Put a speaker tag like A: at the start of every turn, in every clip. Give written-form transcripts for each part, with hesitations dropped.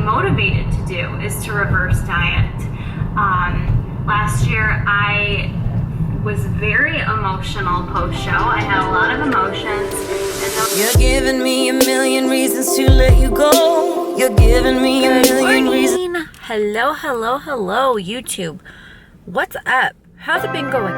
A: motivated to do is to reverse diet. Last year I was very emotional post-show. I had a lot of emotions.
B: You're giving me a million reasons to let you go. You're giving me a million reasons.
C: Hello, hello, hello, YouTube. What's up? How's it been going?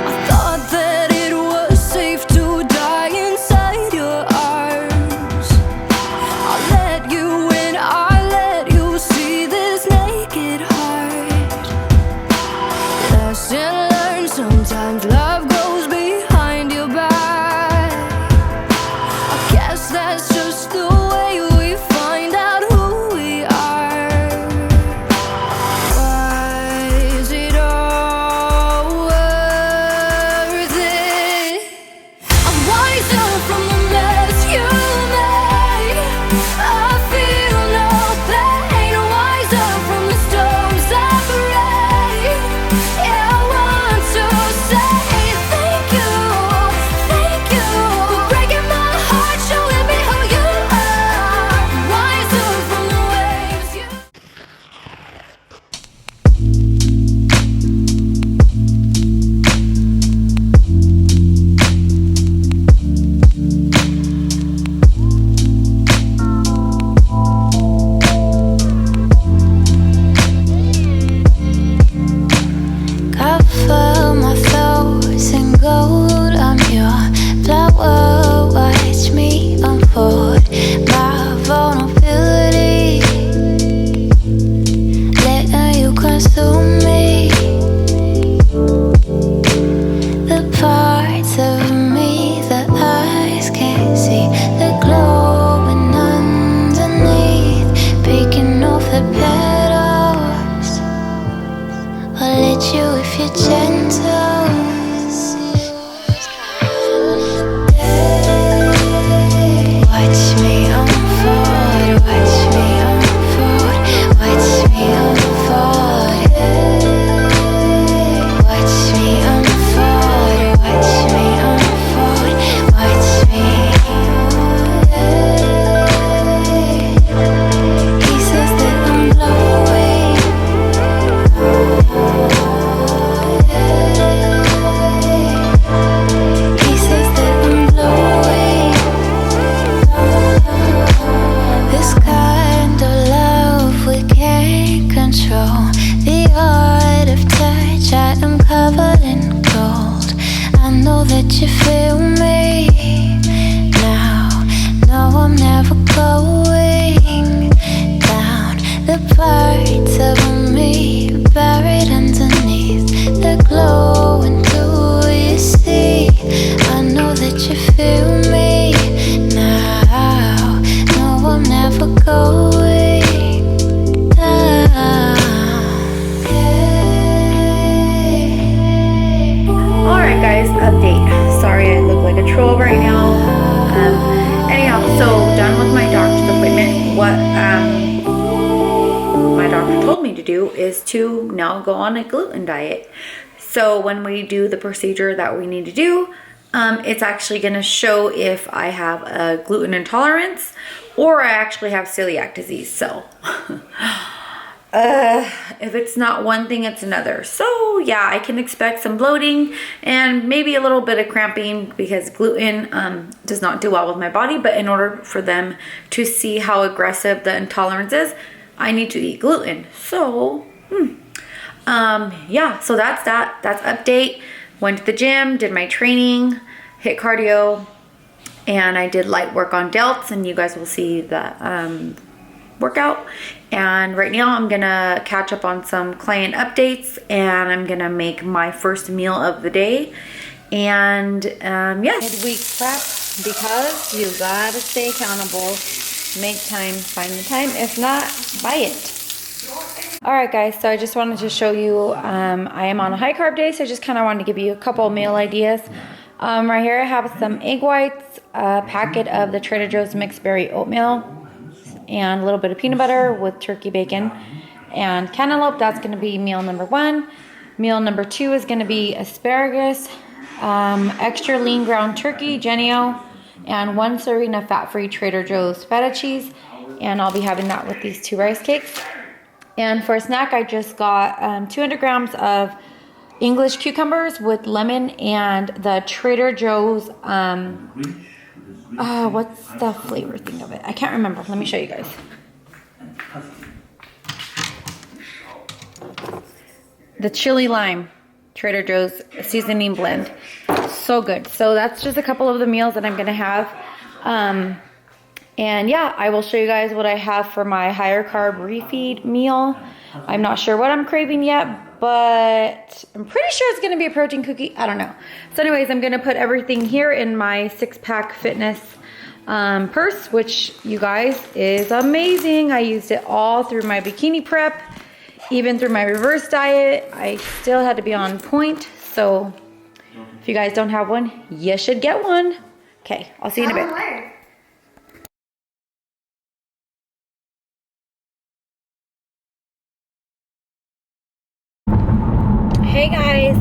B: I thought that it was safe to die inside your arms. I'll let you in, I'll let you see this naked heart. Lesson learned, sometimes love goes behind your back. I guess that's just the way we find out who we are. Was it all worth it? I'm wiser from the mess you made. I feel no pain. Wiser from the storms that break. Yeah, I want to say thank you for breaking my heart, showing me who you are. Wiser from the waves you. Cover my flaws in gold. I'm your flower. Watch me unfold my vulnerability. Letting you consume me. The parts of me that eyes can't see. The glowing underneath. Picking off the petals. I'll let you if you're gentle. Watch me unfold, watch me unfold, watch me unfold. Watch me unfold, watch me unfold, watch me. He says that I'm glowing. He says that I'm glowing. This kind of love we can't control. The art of touch, I am covered in gold. I know that you feel me now. No, I'm never going down. The parts of me buried underneath the glow. And do you see? I know that you feel me now. No, I'm never going down.
C: Alright guys, update. Sorry I look like a troll right now. Anyhow, so done with my doctor's appointment. What my doctor told me to do is to now go on a gluten diet. So when we do the procedure that we need to do, it's actually going to show if I have a gluten intolerance or I actually have celiac disease. So if it's not one thing, it's another. So yeah, I can expect some bloating and maybe a little bit of cramping because gluten does not do well with my body. But in order for them to see how aggressive the intolerance is, I need to eat gluten. So yeah, so that's that. That's update. Went to the gym, did my training, hit cardio, and I did light work on delts, and you guys will see the workout. And right now I'm gonna catch up on some client updates, and I'm gonna make my first meal of the day. And yeah, midweek prep, because you gotta stay accountable, make time, find the time. If not, buy it. Alright guys, so I just wanted to show you, I am on a high carb day, so I just kind of wanted to give you a couple meal ideas. Right here I have some egg whites, a packet of the Trader Joe's mixed berry oatmeal, and a little bit of peanut butter with turkey bacon and cantaloupe. That's going to be meal number 1. Meal number 2 is going to be asparagus, extra lean ground turkey, Jenny-O, and 1 serving of fat-free Trader Joe's feta cheese, and I'll be having that with these 2 rice cakes. And for a snack, I just got 200 grams of English cucumbers with lemon and the Trader Joe's, what's the flavor thing of it? I can't remember. Let me show you guys. The chili lime Trader Joe's seasoning blend. So good. So that's just a couple of the meals that I'm going to have. And yeah, I will show you guys what I have for my higher carb refeed meal. I'm not sure what I'm craving yet, but I'm pretty sure it's going to be a protein cookie. I don't know. So anyways, I'm going to put everything here in my 6-pack fitness purse, which you guys is amazing. I used it all through my bikini prep, even through my reverse diet. I still had to be on point. So if you guys don't have one, you should get one. Okay, I'll see you in a bit. Hey guys,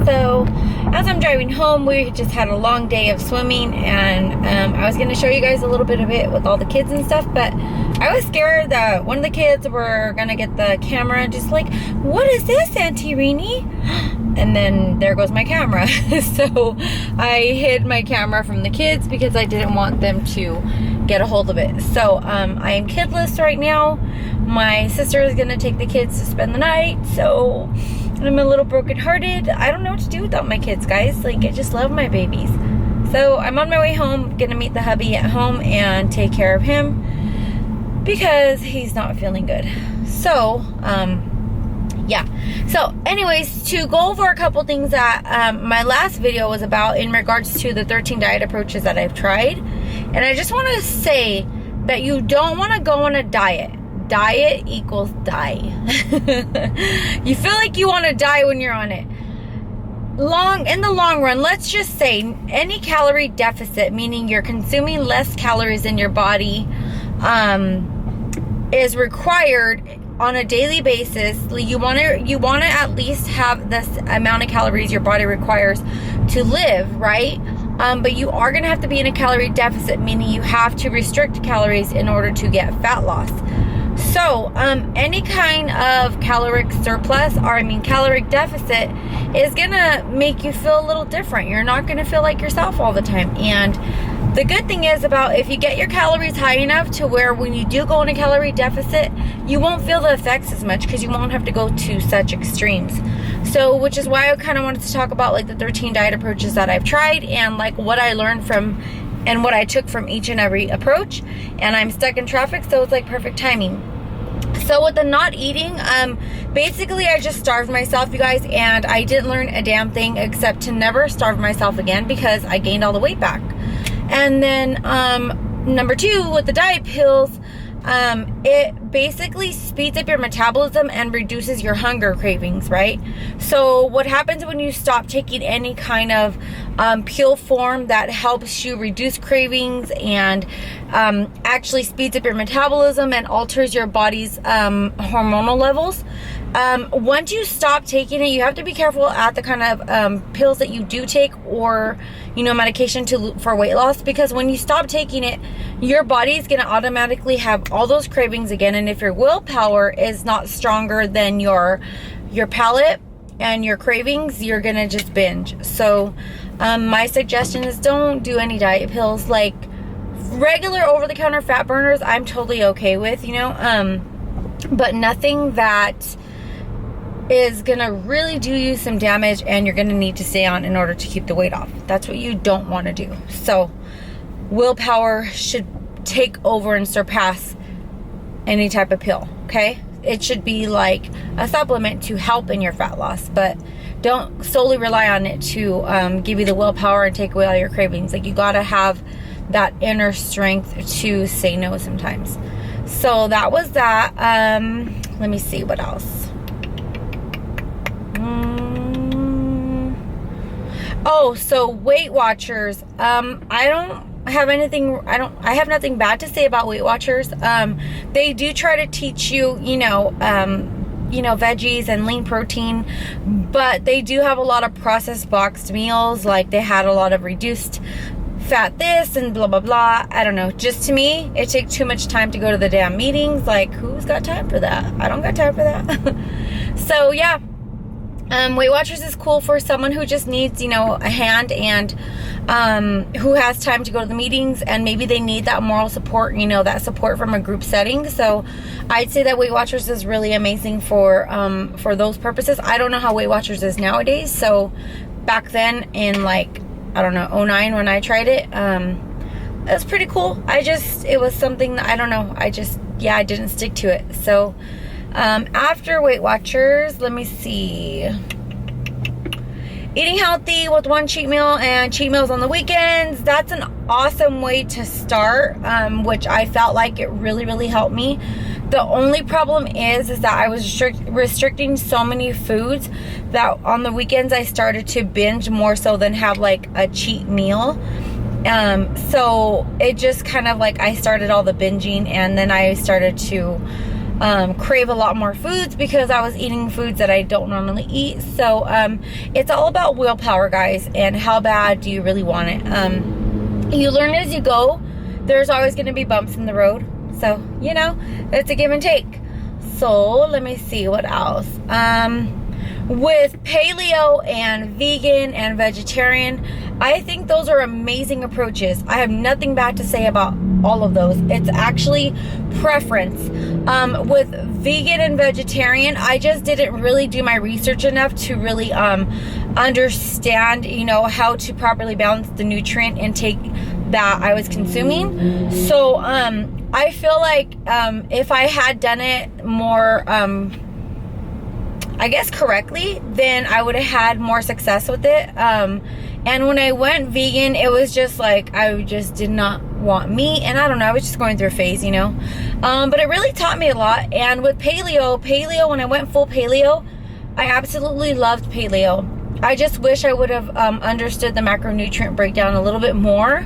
C: so as I'm driving home, we just had a long day of swimming, and I was going to show you guys a little bit of it with all the kids and stuff, but I was scared that one of the kids were going to get the camera just like, what is this, Auntie Rini? And then there goes my camera. So I hid my camera from the kids because I didn't want them to get a hold of it. So I am kidless right now. My sister is going to take the kids to spend the night, so I'm a little brokenhearted. I don't know what to do without my kids, guys. Like, I just love my babies. So I'm on my way home, gonna meet the hubby at home and take care of him because he's not feeling good. So, yeah. So anyways, to go over a couple things that my last video was about in regards to the 13 diet approaches that I've tried. And I just want to say that you don't want to go on a diet. Diet equals die. You feel like you want to die when you're on it. In the long run, let's just say any calorie deficit, meaning you're consuming less calories in your body, is required on a daily basis. You want to at least have this amount of calories your body requires to live, right? But you are going to have to be in a calorie deficit, meaning you have to restrict calories in order to get fat loss. So, any kind of caloric surplus, caloric deficit is gonna make you feel a little different. You're not gonna feel like yourself all the time. And the good thing is about if you get your calories high enough to where when you do go in a calorie deficit, you won't feel the effects as much because you won't have to go to such extremes. So, which is why I kind of wanted to talk about like the 13 diet approaches that I've tried and like what I learned from and what I took from each and every approach. And I'm stuck in traffic, so it's like perfect timing. So with the not eating, basically I just starved myself, you guys, and I didn't learn a damn thing except to never starve myself again because I gained all the weight back. And then number 2, with the diet pills, it basically speeds up your metabolism and reduces your hunger cravings, right? So what happens when you stop taking any kind of pill form that helps you reduce cravings and actually speeds up your metabolism and alters your body's hormonal levels, once you stop taking it, you have to be careful at the kind of pills that you do take or medication for weight loss, because when you stop taking it, your body is going to automatically have all those cravings again. And if your willpower is not stronger than your palate and your cravings, you're going to just binge. So my suggestion is don't do any diet pills. Like regular over-the-counter fat burners, I'm totally okay with, but nothing that is gonna really do you some damage and you're gonna need to stay on in order to keep the weight off. That's what you don't want to do. So willpower should take over and surpass any type of pill, okay? It should be like a supplement to help in your fat loss, but don't solely rely on it to give you the willpower and take away all your cravings. Like, you gotta have that inner strength to say no sometimes. So that was that. Let me see what else. Oh, so Weight Watchers. I have nothing bad to say about Weight Watchers. They do try to teach you, veggies and lean protein, but they do have a lot of processed boxed meals. Like, they had a lot of reduced fat this and blah, blah, blah. I don't know. Just to me, it takes too much time to go to the damn meetings. Like, who's got time for that? I don't got time for that. So, yeah. Weight Watchers is cool for someone who just needs, you know, a hand, and who has time to go to the meetings, and maybe they need that moral support, you know, that support from a group setting. So I'd say that Weight Watchers is really amazing for those purposes. I don't know how Weight Watchers is nowadays. So back then in, like, I don't know, 2009 when I tried it, it was pretty cool. It was something that, I don't know, I didn't stick to it. So after Weight Watchers, let me see. Eating healthy with one cheat meal and cheat meals on the weekends. That's an awesome way to start, which I felt like it really, really helped me. The only problem is that I was restricting so many foods that on the weekends I started to binge more so than have like a cheat meal. So it just kind of like, I started all the binging, and then I started to crave a lot more foods because I was eating foods that I don't normally eat. So it's all about willpower, guys, and how bad do you really want it. You learn as you go. There's always going to be bumps in the road, so you know, it's a give and take. So let me see what else. With paleo and vegan and vegetarian, I think those are amazing approaches. I have nothing bad to say about all of those. It's actually preference. With vegan and vegetarian, I just didn't really do my research enough to really understand, you know, how to properly balance the nutrient intake that I was consuming. So I feel like if I had done it more I guess correctly, then I would have had more success with it. And when I went vegan, it was just like, I just did not want meat, and I don't know, I was just going through a phase, you know. But it really taught me a lot. And with paleo, when I went full paleo, I absolutely loved paleo. I just wish I would have understood the macronutrient breakdown a little bit more.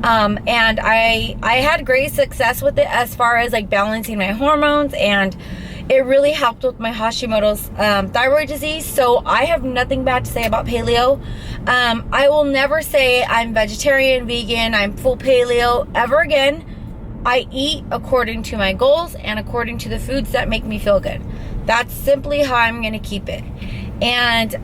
C: And I had great success with it as far as like balancing my hormones, and it really helped with my Hashimoto's thyroid disease. So I have nothing bad to say about paleo. I will never say I'm vegetarian, vegan, I'm full paleo ever again. I eat according to my goals and according to the foods that make me feel good. That's simply how I'm going to keep it. And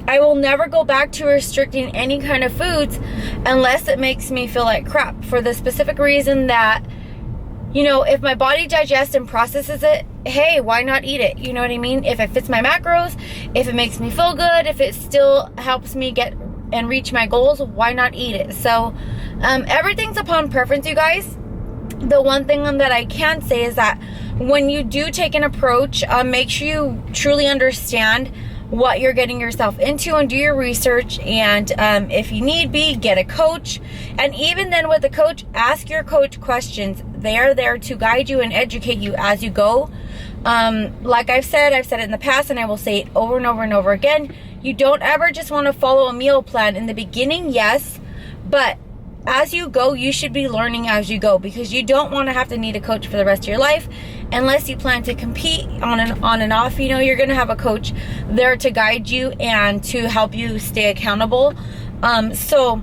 C: I will never go back to restricting any kind of foods unless it makes me feel like crap, for the specific reason that, you know, if my body digests and processes it, hey, why not eat it? You know what I mean? If it fits my macros, if it makes me feel good, if it still helps me get and reach my goals, why not eat it? So everything's upon preference, you guys. The one thing that I can say is that when you do take an approach, make sure you truly understand what you're getting yourself into and do your research. And if you need be, get a coach. And even then with a coach, ask your coach questions. They are there to guide you and educate you as you go. Like I've said it in the past, and I will say it over and over and over again. You don't ever just want to follow a meal plan. In the beginning, yes, but as you go, you should be learning as you go, because you don't want to have to need a coach for the rest of your life unless you plan to compete on and off. You know, you're going to have a coach there to guide you and to help you stay accountable. So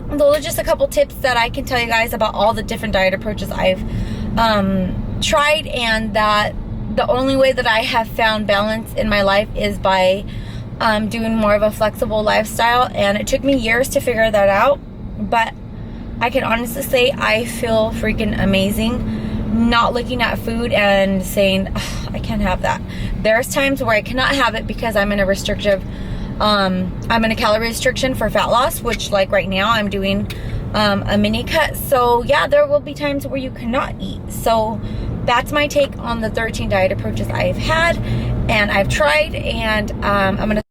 C: those are just a couple tips that I can tell you guys about all the different diet approaches I've tried, and that the only way that I have found balance in my life is by doing more of a flexible lifestyle. And it took me years to figure that out, but I can honestly say I feel freaking amazing not looking at food and saying, oh, I can't have that. There's times where I cannot have it because I'm in a restrictive I'm in a calorie restriction for fat loss, which like right now I'm doing a mini cut. So yeah, there will be times where you cannot eat. So that's my take on the 13 diet approaches I've had and I've tried, and I'm gonna